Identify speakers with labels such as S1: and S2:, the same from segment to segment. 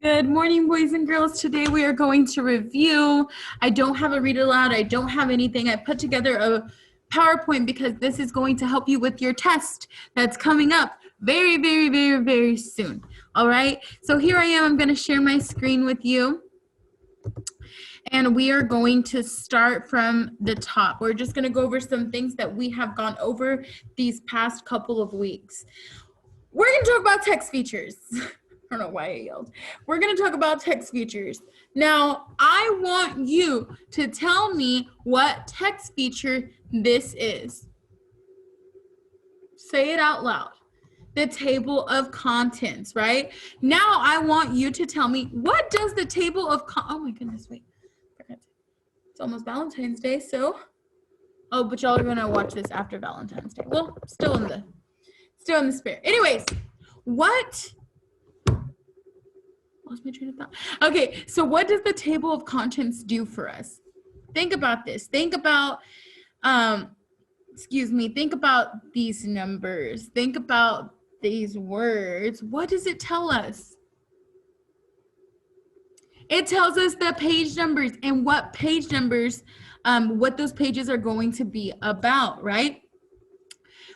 S1: Good morning, boys and girls. Today we are going to review. I don't have a read aloud. I don't have anything. I put together a PowerPoint because this is going to help you with your test that's coming up very, very, very, very soon. All right. So here I am. I'm going to share my screen with you. And we are going to start from the top. We're just going to go over some things that we have gone over these past couple of weeks. We're going to talk about text features. I don't know why I yelled. We're going to talk about text features. Now, I want you to tell me what text feature this is. Say it out loud. The table of contents, right? Now, I want you to tell me, what does the table of oh my goodness, wait. It's almost Valentine's Day, so. Oh, but y'all are going to watch this after Valentine's Day. Well, still in the spirit. Anyways, what? Lost my train of thought. Okay, so what does the table of contents do for us? Think about this. Think about, think about these numbers. Think about these words. What does it tell us? It tells us the page numbers and what page numbers, what those pages are going to be about, right?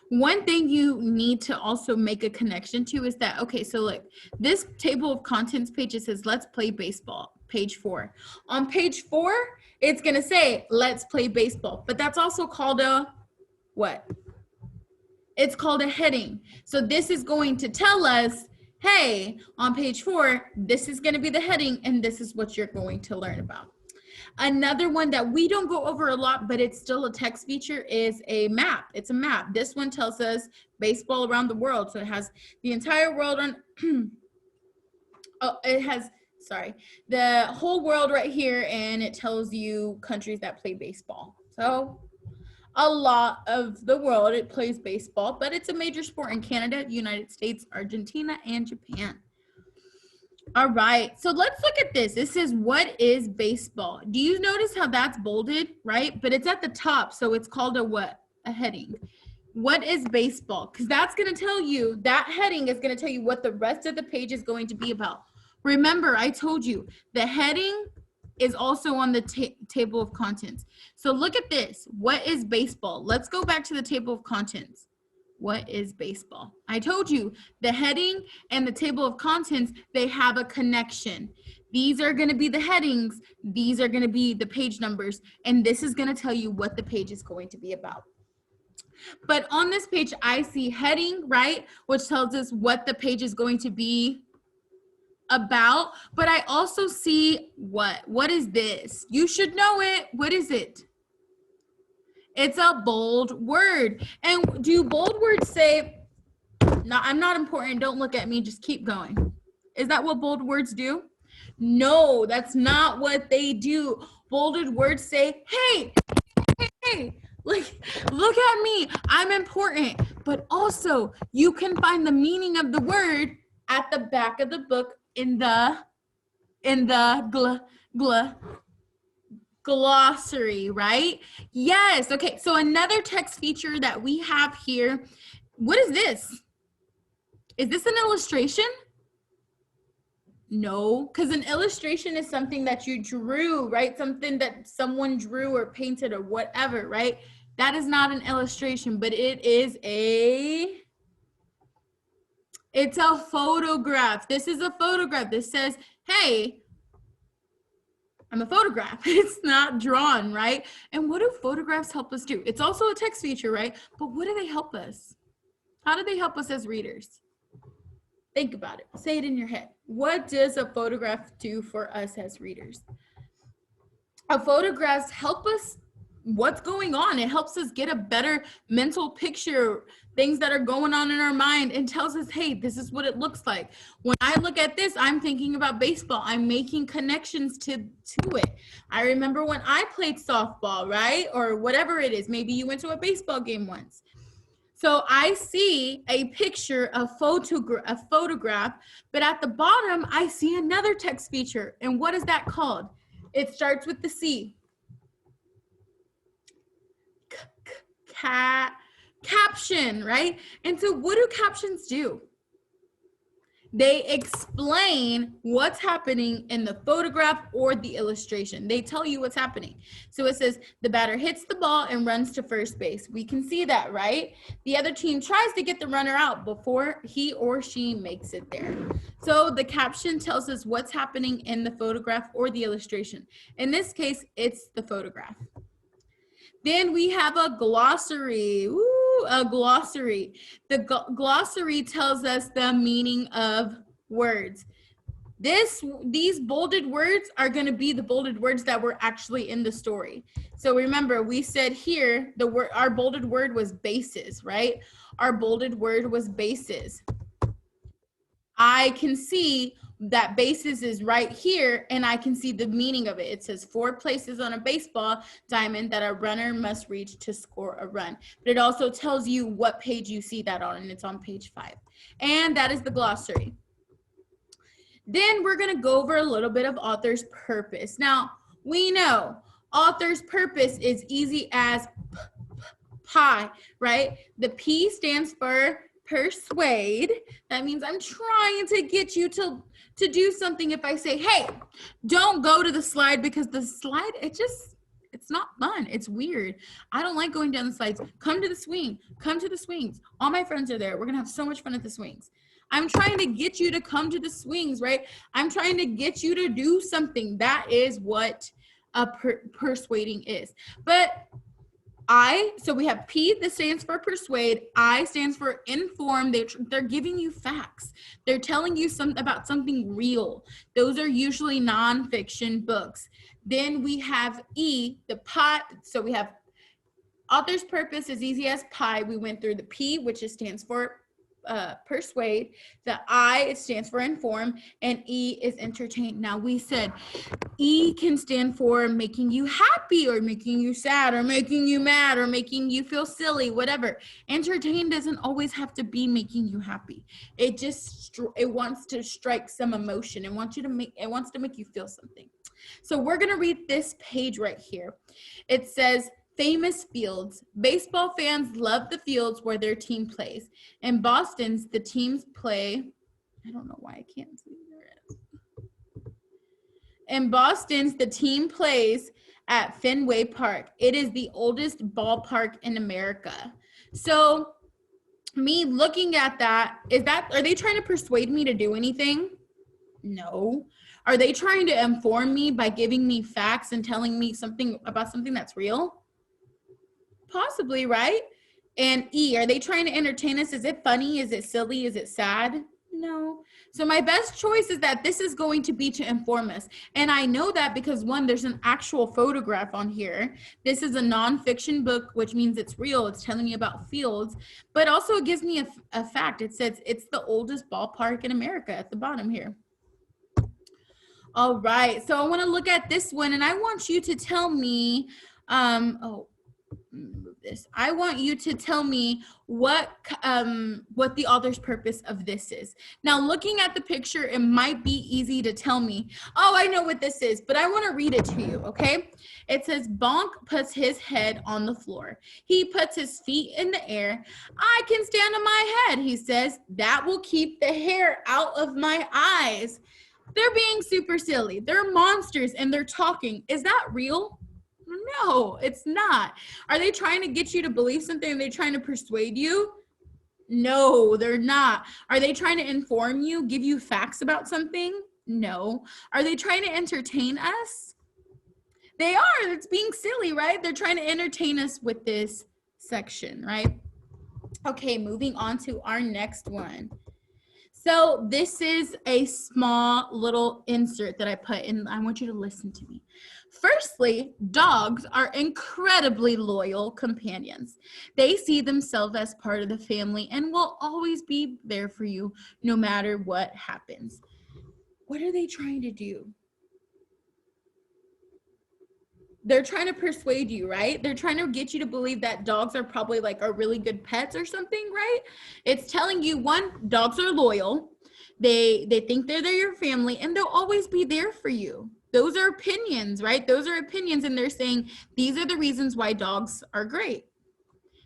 S1: One thing you need to also make a connection to is that, okay, so look, this table of contents page, it says, let's play baseball, page 4. On page 4, it's going to say, let's play baseball. But that's also called a what? It's called a heading. So this is going to tell us, hey, on page 4, this is going to be the heading, and this is what you're going to learn about. Another one that we don't go over a lot, but it's still a text feature, is a map. It's a map. This one tells us baseball around the world. So it has the entire world on, the whole world right here, and it tells you countries that play baseball. So a lot of the world, it plays baseball, but it's a major sport in Canada, the United States, Argentina, and Japan. All right, so let's look at this. It says, what is baseball? Do you notice how that's bolded, right? But it's at the top, so it's called a what? A heading. What is baseball? Because that's going to tell you, that heading is going to tell you what the rest of the page is going to be about. Remember, I told you, the heading is also on the table of contents. So look at this. What is baseball? Let's go back to the table of contents. What is baseball? I told you the heading and the table of contents, they have a connection. These are going to be the headings. These are going to be the page numbers. And this is going to tell you what the page is going to be about. But on this page, I see heading, right? Which tells us what the page is going to be about. But I also see what? What is this? You should know it. What is it? It's a bold word. And do bold words say, no, I'm not important, don't look at me, just keep going? Is that what bold words do? No, that's not what they do. Bolded words say, hey, like, look at me, I'm important. But also, you can find the meaning of the word at the back of the book in the glossary, right? Yes. Okay, so another text feature that we have here, what is this? Is this an illustration? No, because an illustration is something that you drew, right? Something that someone drew or painted or whatever, right? That is not an illustration, but it's a photograph. This is a photograph. This says, hey, I'm a photograph. It's not drawn, right? And what do photographs help us do? It's also a text feature, right? But what do they help us? How do they help us as readers? Think about it. Say it in your head. What does a photograph do for us as readers? Photographs help us what's going on. It helps us get a better mental picture, things that are going on in our mind, and tells us, hey, this is what it looks like. When I look at this, I'm thinking about baseball. I'm making connections to it. I remember when I played softball, right? Or whatever it is. Maybe you went to a baseball game once. So I see a picture, a photograph, but at the bottom, I see another text feature. And what is that called? It starts with the C. Caption, right? And so what do captions do? They explain what's happening in the photograph or the illustration. They tell you what's happening. So it says the batter hits the ball and runs to first base. We can see that, right? The other team tries to get the runner out before he or she makes it there. So the caption tells us what's happening in the photograph or the illustration. In this case, it's the photograph. Then we have a glossary. Ooh, a glossary. The glossary tells us the meaning of words. These bolded words are going to be the bolded words that were actually in the story. So remember, we said here our bolded word was bases, right? Our bolded word was bases. I can see that bases is right here, and I can see the meaning of it. It says 4 places on a baseball diamond that a runner must reach to score a run. But it also tells you what page you see that on, and it's on page 5. And that is the glossary. Then we're going to go over a little bit of author's purpose. Now, we know author's purpose is easy as pie, right? The P stands for persuade. That means I'm trying to get you to do something. If I say, hey, don't go to the slide because the slide, it's not fun. It's weird. I don't like going down the slides. Come to the swing. Come to the swings. All my friends are there. We're going to have so much fun at the swings. I'm trying to get you to come to the swings, right? I'm trying to get you to do something. That is what persuading is. But so we have P that stands for persuade. I stands for inform. They're giving you facts. They're telling you about something real. Those are usually nonfiction books. Then we have E, the pot. So we have author's purpose is easy as pie. We went through the P, which stands for persuade. The I, it stands for inform, and E is entertain. Now we said E can stand for making you happy or making you sad or making you mad or making you feel silly, whatever. Entertain doesn't always have to be making you happy. It wants to strike some emotion. It wants to make you feel something. So we're going to read this page right here. It says, famous fields. Baseball fans love the fields where their team plays. In Boston's, the teams play. I don't know why I can't see there. In Boston's, the team plays at Fenway Park. It is the oldest ballpark in America. So, me looking at that, are they trying to persuade me to do anything? No. Are they trying to inform me by giving me facts and telling me something about something that's real? Possibly, right? And E, are they trying to entertain us? Is it funny? Is it silly? Is it sad? No. So my best choice is that this is going to be to inform us. And I know that because, one, there's an actual photograph on here. This is a nonfiction book, which means it's real. It's telling me about fields. But also it gives me a fact. It says it's the oldest ballpark in America at the bottom here. All right. So I want to look at this one, and I want you to tell me, I want you to tell me what the author's purpose of this is. Now, looking at the picture, it might be easy to tell me, oh, I know what this is, but I want to read it to you, okay? It says, Bonk puts his head on the floor. He puts his feet in the air. I can stand on my head, he says. That will keep the hair out of my eyes. They're being super silly. They're monsters, and they're talking. Is that real? No, it's not. Are they trying to get you to believe something? Are they trying to persuade you? No, they're not. Are they trying to inform you, give you facts about something? No. Are they trying to entertain us? They are. It's being silly, right? They're trying to entertain us with this section, right? Okay, moving on to our next one. So this is a small little insert that I put in. I want you to listen to me. Firstly, dogs are incredibly loyal companions. They see themselves as part of the family and will always be there for you no matter what happens. What are they trying to do? They're trying to persuade you, right? They're trying to get you to believe that dogs are probably are really good pets or something, right? It's telling you, one, dogs are loyal. They think they're your family, and they'll always be there for you. Those are opinions, right? Those are opinions, and they're saying these are the reasons why dogs are great.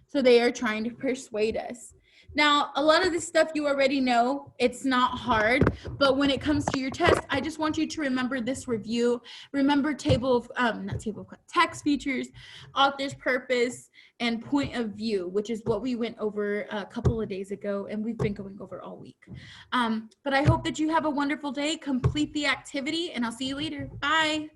S1: So they are trying to persuade us. Now, a lot of this stuff you already know, it's not hard, but when it comes to your test, I just want you to remember this review. Remember text features, author's purpose, and point of view, which is what we went over a couple of days ago, and we've been going over all week. But I hope that you have a wonderful day, complete the activity, and I'll see you later. Bye.